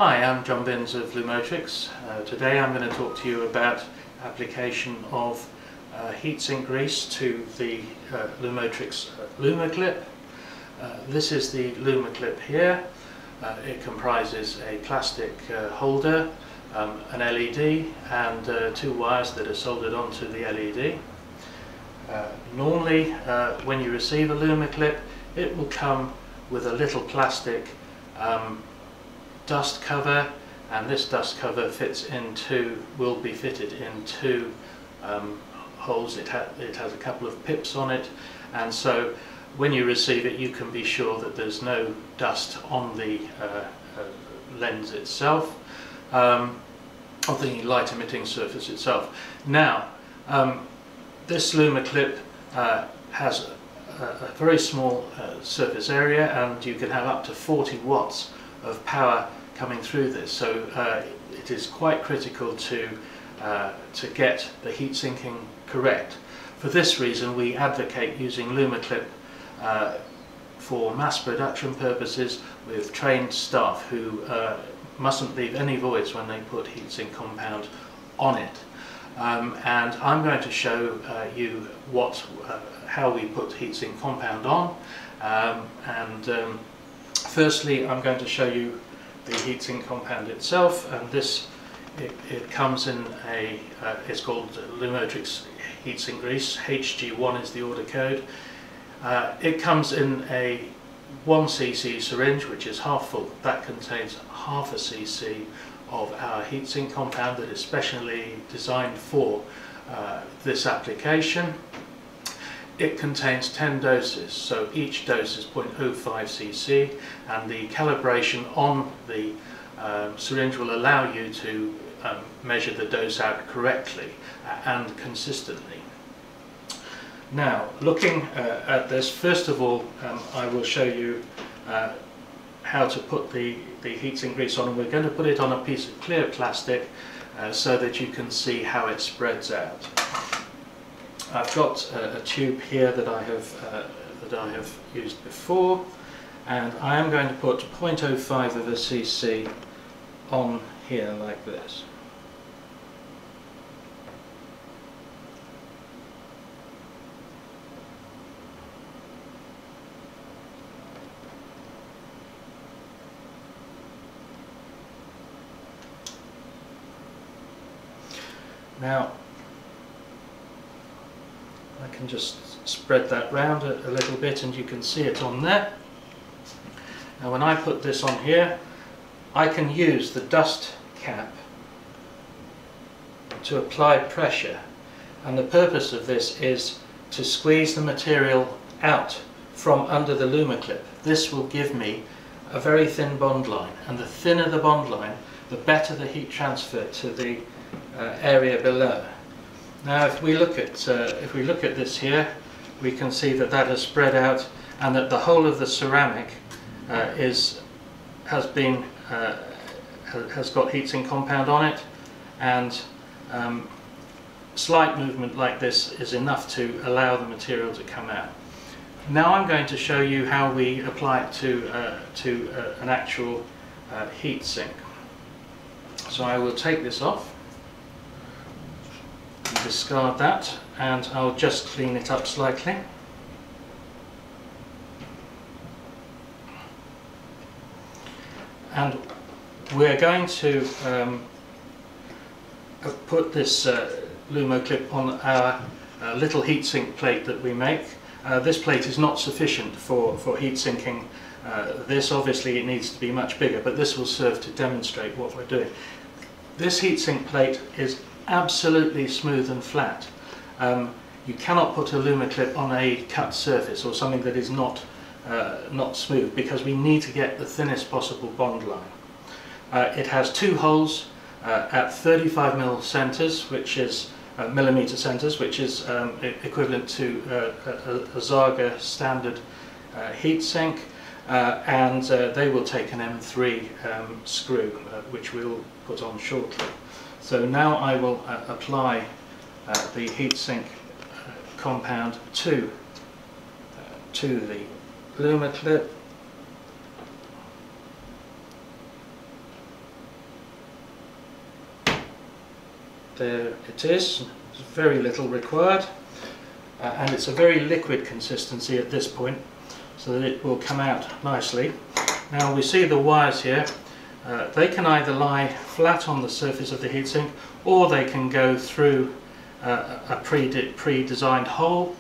Hi, I'm John Binns of Lumotrix. Today I'm going to talk to you about application of heatsink grease to the Lumotrix Lumoclip. This is the Lumoclip here. It comprises a plastic holder, an LED and two wires that are soldered onto the LED. Normally when you receive a Lumoclip, it will come with a little plastic dust cover, and this dust cover will be fitted in two holes. It has a couple of pips on it, and so when you receive it you can be sure that there's no dust on the lens itself, of the light emitting surface itself. Now this Lumoclip has a very small surface area, and you can have up to 40 watts of power coming through this, so it is quite critical to get the heat sinking correct. For this reason we advocate using Lumoclip for mass production purposes with trained staff who mustn't leave any voids when they put heatsink compound on it. And I'm going to show you how we put heatsink compound on, firstly I'm going to show you the heatsink compound itself, and it comes in it's called Lumotrix heatsink grease. HG1 is the order code. It comes in a 1 cc syringe which is half full. That contains half a cc of our heatsink compound that is specially designed for this application. It contains 10 doses, so each dose is 0.05 cc, and the calibration on the syringe will allow you to measure the dose out correctly and consistently. Now, looking at this, first of all I will show you how to put the heatsink grease on, and we're going to put it on a piece of clear plastic so that you can see how it spreads out. I've got a tube here that I have used before, and I am going to put 0.05 of a cc on here like this. Now I can just spread that round a little bit and you can see it on there. Now when I put this on here, I can use the dust cap to apply pressure, and the purpose of this is to squeeze the material out from under the Lumoclip. This will give me a very thin bond line, and the thinner the bond line, the better the heat transfer to the area below. Now if we look at this here, we can see that that has spread out, and that the whole of the ceramic has got heatsink compound on it, and slight movement like this is enough to allow the material to come out. Now I'm going to show you how we apply it to an actual heatsink. So I will take this off, discard that, and I'll just clean it up slightly. And we're going to put this Lumoclip on our little heatsink plate that we make. This plate is not sufficient for heat sinking this. Obviously it needs to be much bigger, but this will serve to demonstrate what we're doing. This heatsink plate is absolutely smooth and flat. You cannot put a Lumoclip on a cut surface or something that is not smooth, because we need to get the thinnest possible bond line. It has two holes at 35 mm centers, which is millimeter centers, which is equivalent to a Zaga standard heatsink, and they will take an M3 screw, which we'll put on shortly. So now I will apply the heatsink compound to the Lumoclip. there it is. There's very little required, and it's a very liquid consistency at this point, so that it will come out nicely. Now we see the wires here. They can either lie flat on the surface of the heatsink, or they can go through a pre-designed hole,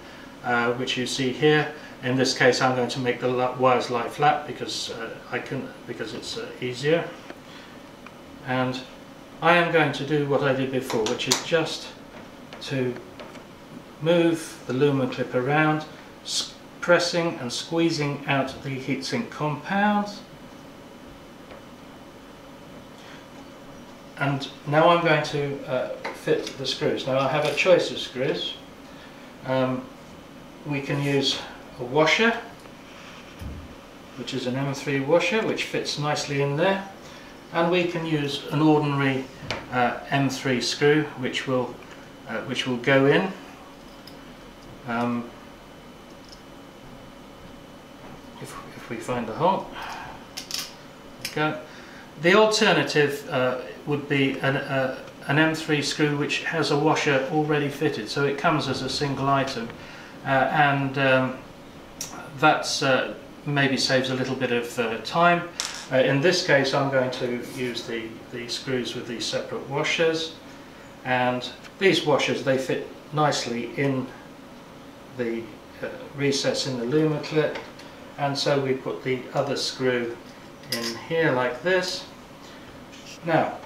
which you see here. In this case, I'm going to make the wires lie flat because it's easier. And I am going to do what I did before, which is just to move the Lumoclip around, pressing and squeezing out the heatsink compound. And now I'm going to fit the screws. Now I have a choice of screws. We can use a washer, which is an M3 washer, which fits nicely in there, and we can use an ordinary M3 screw, which will go in. If we find a hole, there we go. The alternative would be an M3 screw which has a washer already fitted, so it comes as a single item, and that's maybe saves a little bit of time. In this case, I'm going to use the screws with these separate washers, and these washers, they fit nicely in the recess in the Lumoclip, and so we put the other screw in here like this. Now,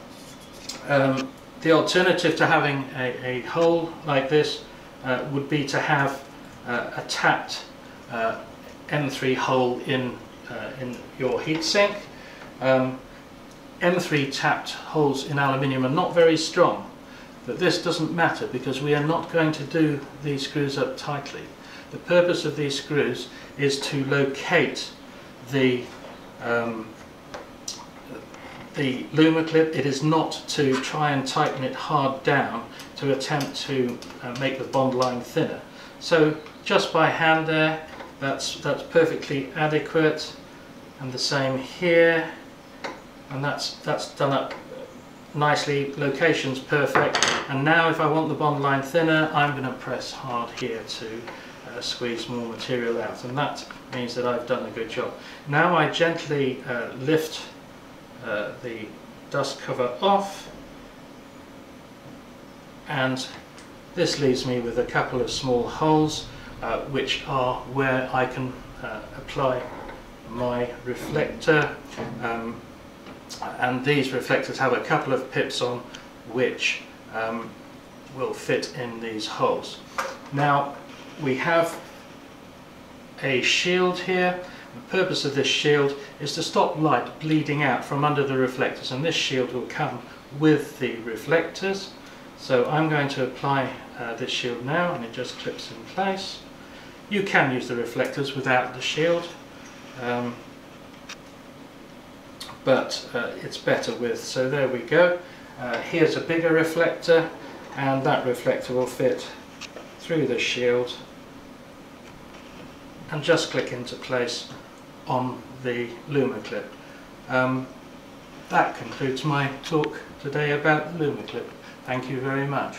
the alternative to having a hole like this would be to have a tapped M3 hole in your heatsink. M3 tapped holes in aluminium are not very strong, but this doesn't matter because we are not going to do these screws up tightly. The purpose of these screws is to locate the Lumoclip. It is not to try and tighten it hard down to attempt to make the bond line thinner. So just by hand there, that's perfectly adequate, and the same here, and that's done up nicely. Location's perfect, and now if I want the bond line thinner, I'm going to press hard here to squeeze more material out, and that means that I've done a good job. Now I gently lift the dust cover off, and this leaves me with a couple of small holes which are where I can apply my reflector, and these reflectors have a couple of pips on which will fit in these holes. Now we have a shield here. The purpose of this shield is to stop light bleeding out from under the reflectors, and this shield will come with the reflectors. So I'm going to apply this shield now, and it just clips in place. You can use the reflectors without the shield, but it's better with. So there we go. Here's a bigger reflector, and that reflector will fit through the shield and just click into place on the Lumoclip. That concludes my talk today about the Lumoclip. Thank you very much.